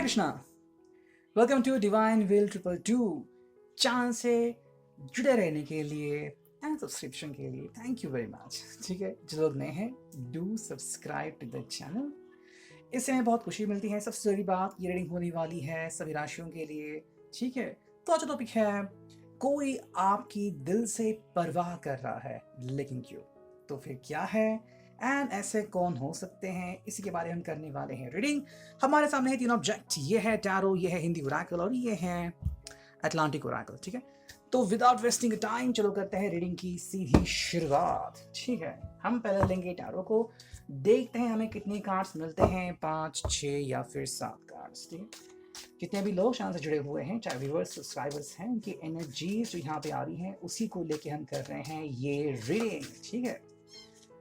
Krishna. Welcome to divine will triple two. चांद से जुड़े रहने के लिए एंड सब्सक्रिप्शन के लिए थैंक यू वेरी मच। ठीक है, जो लोग नए हैं do subscribe to the channel. इससे हमें बहुत खुशी मिलती है। सबसे बड़ी बात, ये रीडिंग होने वाली है सभी राशियों के लिए। ठीक है, तो आज टॉपिक है कोई आपकी दिल से परवाह कर रहा है लेकिन क्यों। तो फिर क्या है एंड ऐसे कौन हो सकते हैं, इसी के बारे में हम करने वाले हैं रीडिंग। हमारे सामने है तीन ऑब्जेक्ट, ये है टैरो, ये है हिंदी ओरेकल और ये है अटलांटिक ओरेकल। ठीक है, तो विदाउट वेस्टिंग टाइम चलो करते हैं रीडिंग की सीधी शुरुआत। ठीक है, हम पहले लेंगे टैरो को, देखते हैं हमें कितने कार्ड्स मिलते हैं, 5, 6 या फिर 7 कार्ड्स। ठीक है, जितने भी लोग चैनल से जुड़े हुए हैं, चाहे व्यूअर्स सब्सक्राइबर्स हैं, उनकी एनर्जीज जो यहाँ पे आ रही हैं उसी को लेके हम कर रहे हैं ये रीडिंग। ठीक है,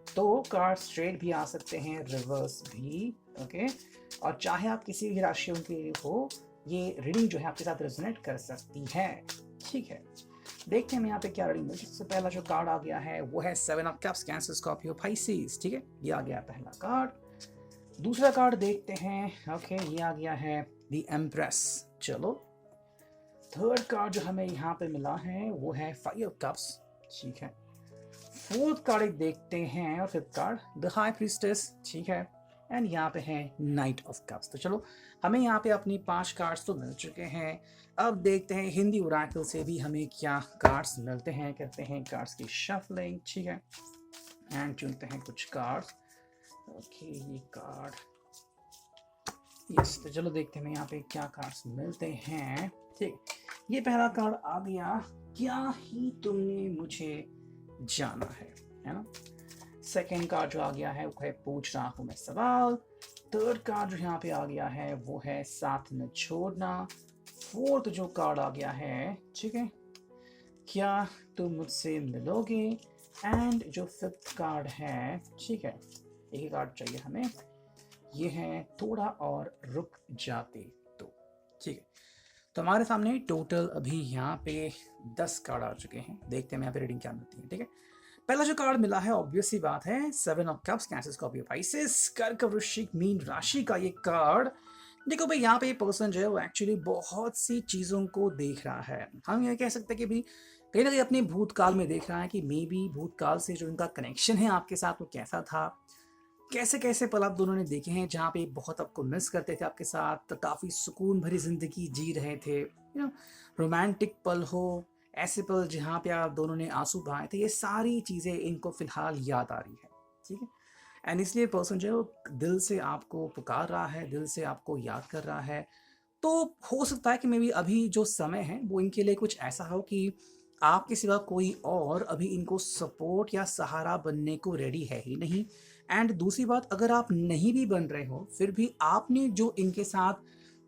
तो कार्ड स्ट्रेट भी आ सकते हैं, रिवर्स भी। ओके, और चाहे आप किसी भी राशियों के हो, ये रीडिंग जो है आपके साथ रेजोनेट कर सकती है। ठीक है, देखते हैं यहाँ पे क्या रीडिंग मिली। सबसे पहला जो कार्ड आ गया है वो है 7 of cups, cancer, Scorpio, Pisces. ठीक है, ये आ गया पहला कार्ड। दूसरा कार्ड देखते हैं। ओके, ये आ गया है द एम्प्रेस। चलो, थर्ड कार्ड जो हमें यहाँ पे मिला है वो है 5 ऑफ कप्स। ठीक है, फोर्थ कार्ड एक देखते हैं और fifth card the high priestess. ठीक है, एंड यहाँ पे है नाइट ऑफ कप्स। तो चलो, हमें यहाँ पे अपनी 5 कार्ड्स तो मिल चुके हैं। अब देखते हैं हिंदी ओरेकल से भी हमें क्या कार्ड्स मिलते हैं। करते हैं कार्ड्स की शफलिंग। ठीक है, एंड चुनते हैं कुछ कार्ड्स। ओके, ये कार्ड, यस। तो चलो देखते हैं यहाँ पे क्या कार्ड्स मिलते हैं। ठीक, ये पहला कार्ड आ गया, क्या ही तुमने मुझे जाना है ना। सेकेंड कार्ड जो आ गया है वो है पूछ रहा हूं मैं सवाल। थर्ड कार्ड जो यहाँ पे आ गया है वो है साथ न छोड़ना। फोर्थ जो कार्ड आ गया है, ठीक है, क्या तुम मुझसे मिलोगे। एंड जो फिफ्थ कार्ड है, ठीक है, एक ही कार्ड चाहिए हमें, ये है थोड़ा और रुक जाते तो। ठीक है, तो हमारे सामने टोटल अभी यहाँ पे 10 कार्ड आ चुके हैं। देखते हैं यहाँ पे रीडिंग क्या मिलती है। ठीक है, पहला जो कार्ड मिला है ऑब्वियस सी बात है 7 of cups, cancer, Scorpio, Pisces, कर्क, वृश्चिक, मीन राशि का ये कार्ड। देखो भाई, यहाँ पे ये पर्सन जो है वो एक्चुअली बहुत सी चीज़ों को देख रहा है। हम ये कह सकते हैं कि भी कहीं ना कहीं अपने भूतकाल में देख रहा है कि मे बी भूतकाल से जो इनका कनेक्शन है आपके साथ वो कैसा था। कैसे कैसे पल आप दोनों ने देखे हैं जहाँ पे बहुत आपको मिस करते थे, आपके साथ काफ़ी सुकून भरी जिंदगी जी रहे थे, रोमांटिक पल हो, ऐसे पल जहाँ पे आप दोनों ने आंसू बहाए थे, ये सारी चीज़ें इनको फिलहाल याद आ रही है। ठीक है, एंड इसलिए पर्सन जो है वो दिल से आपको पुकार रहा है, दिल से आपको याद कर रहा है। तो हो सकता है कि मे बी अभी जो समय है वो इनके लिए कुछ ऐसा हो कि आपके सिवा कोई और अभी इनको सपोर्ट या सहारा बनने को रेडी है ही नहीं। एंड दूसरी बात, अगर आप नहीं भी बन रहे हो फिर भी आपने जो इनके साथ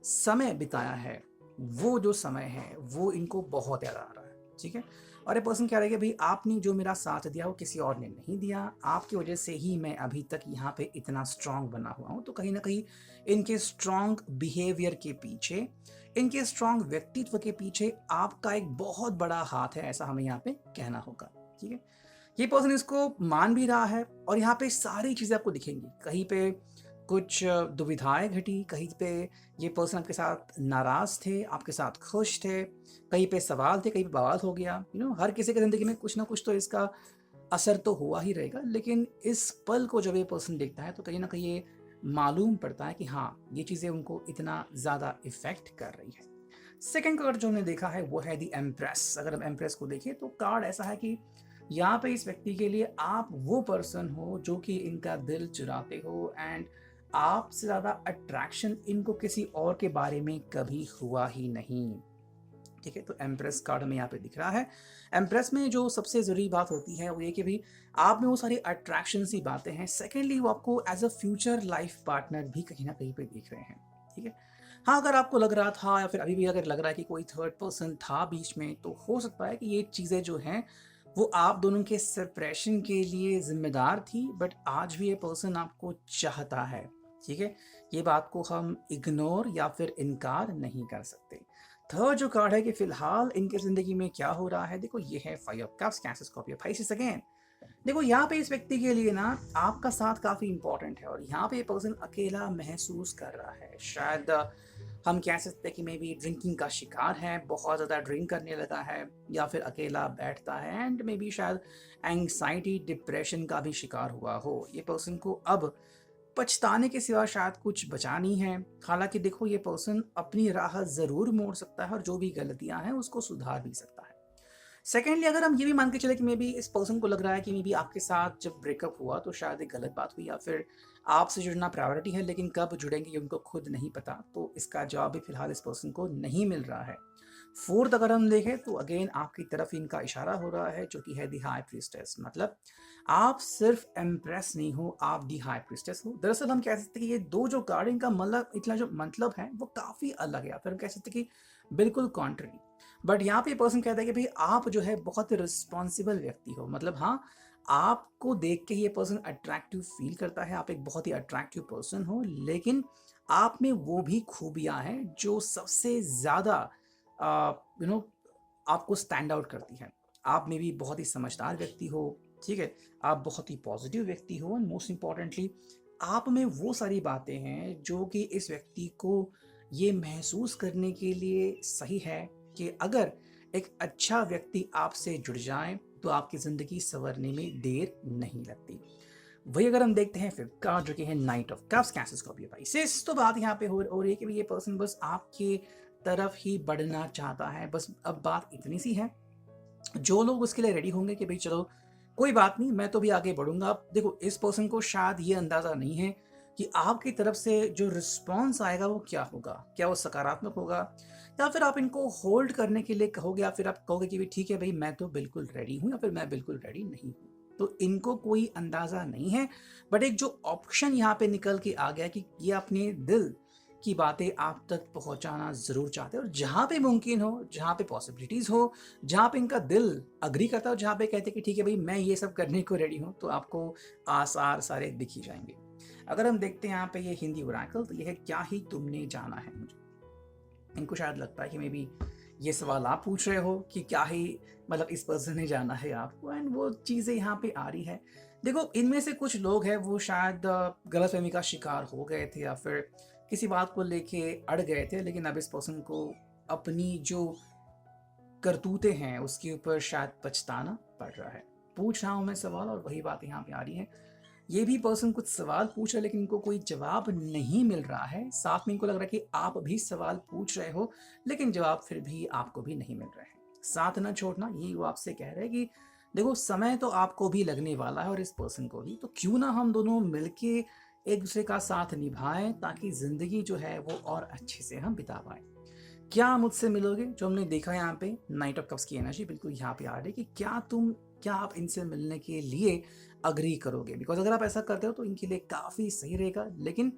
समय बिताया है, वो जो समय है वो इनको बहुत याद आ रहा है। ठीक है, और ये पर्सन कह रहा है कि भाई आपने जो मेरा साथ दिया वो किसी और ने नहीं दिया, आपकी वजह से ही मैं अभी तक यहाँ पे इतना स्ट्रांग बना हुआ हूँ। तो कहीं ना कहीं इनके स्ट्रांग बिहेवियर के पीछे, इनके स्ट्रांग व्यक्तित्व के पीछे आपका एक बहुत बड़ा हाथ है, ऐसा हमें यहाँ पे कहना होगा। ठीक है, ये पर्सन इसको मान भी रहा है और यहाँ पे सारी चीज़ें आपको दिखेंगी। कहीं पे कुछ दुविधाएं घटी, कहीं पे ये पर्सन आपके साथ नाराज थे, आपके साथ खुश थे, कहीं पे सवाल थे, कहीं पे बवाल हो गया। हर किसी की ज़िंदगी में कुछ ना कुछ तो इसका असर तो हुआ ही रहेगा। लेकिन इस पल को जब ये पर्सन देखता है तो कहीं ना कहीं ये मालूम पड़ता है कि हाँ, ये चीज़ें उनको इतना ज़्यादा इफेक्ट कर रही है। सेकेंड कार्ड जो हमने देखा है वो है द एम्प्रेस। अगर हम एम्प्रेस को देखें तो कार्ड ऐसा है कि यहाँ पे इस व्यक्ति के लिए आप वो पर्सन हो जो कि इनका दिल चुराते हो, एंड आपसे ज़्यादा अट्रैक्शन इनको किसी और के बारे में कभी हुआ ही नहीं। ठीक है, तो एम्प्रेस कार्ड हमें यहाँ पे दिख रहा है। एम्प्रेस में जो सबसे ज़रूरी बात होती है वो ये कि भी आप में वो सारी अट्रैक्शन सी बातें हैं। सेकेंडली, वो आपको as a future life partner भी कहीं ना कहीं पे दिख रहे हैं। ठीक है, हाँ, अगर आपको लग रहा था या फिर अभी भी अगर लग रहा है कि कोई थर्ड पर्सन था बीच में, तो हो सकता है कि ये चीज़ें जो हैं वो आप दोनों के सेपरेशन के लिए जिम्मेदार थी, बट आज भी ये पर्सन आपको चाहता है। ठीक है, ये बात को हम इग्नोर या फिर इनकार नहीं कर सकते। थर्ड जो कार्ड है कि फिलहाल इनके जिंदगी में क्या हो रहा है, देखो ये है 5 of cups, cancer, Scorpio, Pisces again. देखो यहाँ पे इस व्यक्ति के लिए ना आपका साथ काफी इंपॉर्टेंट है और यहाँ पे ये पर्सन अकेला महसूस कर रहा है। शायद हम कह सकते हैं कि मे बी ड्रिंकिंग का शिकार है, बहुत ज़्यादा ड्रिंक करने लगा है, या फिर अकेला बैठता है एंड मे बी शायद एंग्जाइटी डिप्रेशन का भी शिकार हुआ हो। ये पर्सन को अब पछताने के सिवा शायद कुछ बचा नहीं है। हालाँकि देखो, ये पर्सन अपनी राह ज़रूर मोड़ सकता है और जो भी गलतियाँ हैं उसको सुधार भी सकता है। सेकेंडली, अगर हम ये भी मान के चले कि मे बी इस पर्सन को लग रहा है कि मे बी आपके साथ जब ब्रेकअप हुआ तो शायद एक गलत बात हुई, या फिर आपसे जुड़ना प्रायोरिटी है लेकिन कब जुड़ेंगे ये उनको खुद नहीं पता, तो इसका जवाब भी फिलहाल इस पर्सन को नहीं मिल रहा है। फोर्थ अगर हम देखें तो अगेन आपकी तरफ इनका इशारा हो रहा है, जो कि है दी हाई प्रीस्टेस। मतलब आप सिर्फ एम्प्रेस नहीं हो, आप दी हाई प्रीस्टेस हो। दरअसल हम कह सकते हैं कि ये दो जो कार्ड, इनका मतलब इतना जो मतलब है वो काफ़ी अलग है, फिर हम कह सकते हैं कि बिल्कुल कॉन्ट्री। बट यहाँ पे पर्सन कहता है कि भाई आप जो है बहुत रिस्पॉन्सिबल व्यक्ति हो। मतलब हाँ, आपको देख के ही ये पर्सन अट्रैक्टिव फील करता है, आप एक बहुत ही अट्रैक्टिव पर्सन हो, लेकिन आप में वो भी खूबियाँ हैं जो सबसे ज़्यादा यू नो आपको स्टैंड आउट करती हैं। आप में भी बहुत ही समझदार व्यक्ति हो, ठीक है, आप बहुत ही पॉजिटिव व्यक्ति हो, एंड मोस्ट इम्पॉर्टेंटली आप में वो सारी बातें हैं जो कि इस व्यक्ति को ये महसूस करने के लिए सही है कि अगर एक अच्छा व्यक्ति आपसे जुड़ जाए तो आपकी ज़िंदगी संवरने में देर नहीं लगती। वही अगर हम देखते हैं फिर कार्ड जो कि है night of cups, cancer Scorpio Pisces, तो बात यहाँ पे हो रही है कि ये पर्सन बस आपके तरफ ही बढ़ना चाहता है। बस अब बात इतनी सी है, जो लोग उसके लिए रेडी होंगे कि भाई चलो कोई बात नहीं, मैं तो भी आगे बढ़ूंगा। अब देखो, इस पर्सन को शायद ये अंदाज़ा नहीं है कि आपकी तरफ से जो रिस्पॉन्स आएगा वो क्या होगा, क्या वो सकारात्मक होगा, या फिर आप इनको होल्ड करने के लिए कहोगे, या फिर आप कहोगे कि भाई ठीक है भाई मैं तो बिल्कुल रेडी हूँ, या फिर मैं बिल्कुल रेडी नहीं हूँ। तो इनको कोई अंदाज़ा नहीं है। बट एक जो ऑप्शन यहाँ पे निकल के आ गया कि ये अपने दिल की बातें आप तक पहुंचाना ज़रूर चाहते हैं, और जहाँ पे मुमकिन हो, जहाँ पे पॉसिबिलिटीज़ हो, जहाँ पे इनका दिल अग्री करता हो, जहाँ पे कहते हैं कि ठीक है भाई मैं ये सब करने को रेडी हूँ, तो आपको आसार सारे दिख ही जाएंगे। अगर हम देखते हैं यहाँ पे ये हिंदी ओरेकल, तो ये है क्या ही तुमने जाना है मुझे। इनको शायद लगता है कि मे बी ये सवाल आप पूछ रहे हो कि क्या ही मतलब इस पर्सन ने जाना है आपको, एंड वो चीज़ें यहाँ पे आ रही है। देखो, इनमें से कुछ लोग हैं वो शायद गलतफहमी का शिकार हो गए थे, या फिर किसी बात को लेके अड़ गए थे, लेकिन अब इस पर्सन को अपनी जो करतूतें हैं उसके ऊपर शायद पछताना पड़ रहा है। पूछ रहा हूँ मैं सवाल, और वही बात यहाँ पे आ रही है। ये भी पर्सन कुछ सवाल पूछ रहा है लेकिन इनको कोई जवाब नहीं मिल रहा है। साथ में इनको लग रहा है कि आप भी सवाल पूछ रहे हो लेकिन जवाब फिर भी आपको भी नहीं मिल रहे हैं। साथ ना छोड़ना, यही वो आपसे कह रहे हैं कि देखो, समय तो आपको भी लगने वाला है और इस पर्सन को भी, तो क्यों ना हम दोनों मिलके एक दूसरे का साथ निभाएं, ताकि जिंदगी जो है वो और अच्छे से हम बिता पाएं। क्या मुझसे मिलोगे? जो हमने देखा यहाँ पे नाइट ऑफ कप्स की एनर्जी बिल्कुल यहाँ पे आ रही है कि क्या आप इनसे मिलने के लिए अग्री करोगे? बिकॉज अगर आप ऐसा करते हो तो इनके लिए काफ़ी सही रहेगा, लेकिन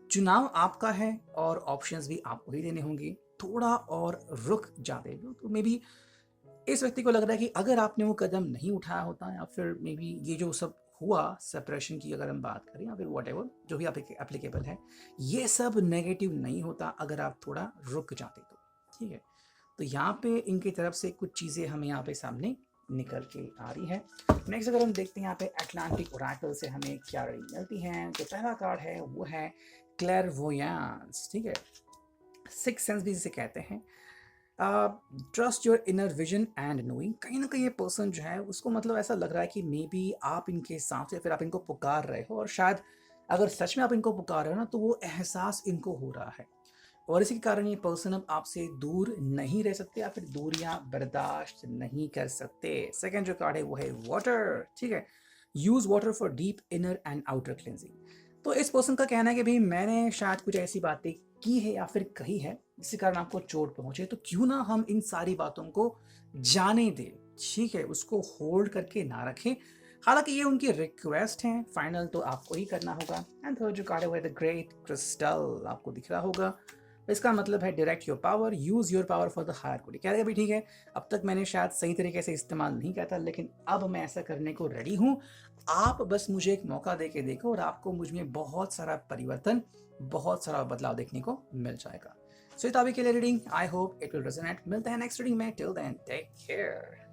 चुनाव आपका है और ऑप्शंस भी आपको ही देने होंगे। थोड़ा और रुक जाते हो तो मे बी इस व्यक्ति को लग रहा है कि अगर आपने वो कदम नहीं उठाया होता, या फिर मे बी ये जो सब हुआ सेपरेशन की अगर हम बात करें, या फिर वट एवर जो भी एप्लीकेबल है, ये सब नेगेटिव नहीं होता अगर आप थोड़ा रुक जाते तो। ठीक है, तो यहाँ पे इनकी तरफ से कुछ चीज़ें हमें यहाँ पे सामने निकल के आ रही है। नेक्स्ट अगर हम देखते हैं यहाँ पे अटलांटिक ओरेकल से हमें क्या रीडिंग मिलती है, जो पहला कार्ड है वो है क्लैरवोयंस। ठीक है, सिक्स सेंस भी जिसे कहते हैं। Trust your inner vision and knowing. कहीं ना कहीं ये पर्सन जो है उसको मतलब ऐसा लग रहा है कि मे बी आप इनके साथ, या फिर आप इनको पुकार रहे हो, और शायद अगर सच में आप इनको पुकार रहे हो ना, तो वो एहसास इनको हो रहा है, और इसी के कारण ये पर्सन अब आपसे दूर नहीं रह सकते, या फिर दूरियां बर्दाश्त नहीं कर सकते। सेकेंड जो कार्ड है वो है वाटर। ठीक है, use water for deep inner and outer cleansing. तो इस पर्सन का कहना है कि भाई मैंने शायद कुछ ऐसी बातें की है या फिर कही है जिसके कारण आपको चोट पहुंचे, तो क्यों ना हम इन सारी बातों को जाने दें। ठीक है, उसको होल्ड करके ना रखें। हालांकि ये उनकी रिक्वेस्ट है, फाइनल तो आपको ही करना होगा। एंड थर्ड जो कार्ड है वो है द ग्रेट क्रिस्टल, आपको दिख रहा होगा। इसका मतलब है direct your power, use your power for the higher good. कह रहे भी ठीक है, अब तक मैंने शायद सही तरीके से इस्तेमाल नहीं किया था, लेकिन अब मैं ऐसा करने को रेडी हूँ। आप बस मुझे एक मौका दे के देखो, और आपको मुझ में बहुत सारा परिवर्तन, बहुत सारा बदलाव देखने को मिल जाएगा। सो अभी के लिए reading, I hope it will resonate. मिलते हैं नेक्स्ट रीडिंग में, टिल देन टेक केयर।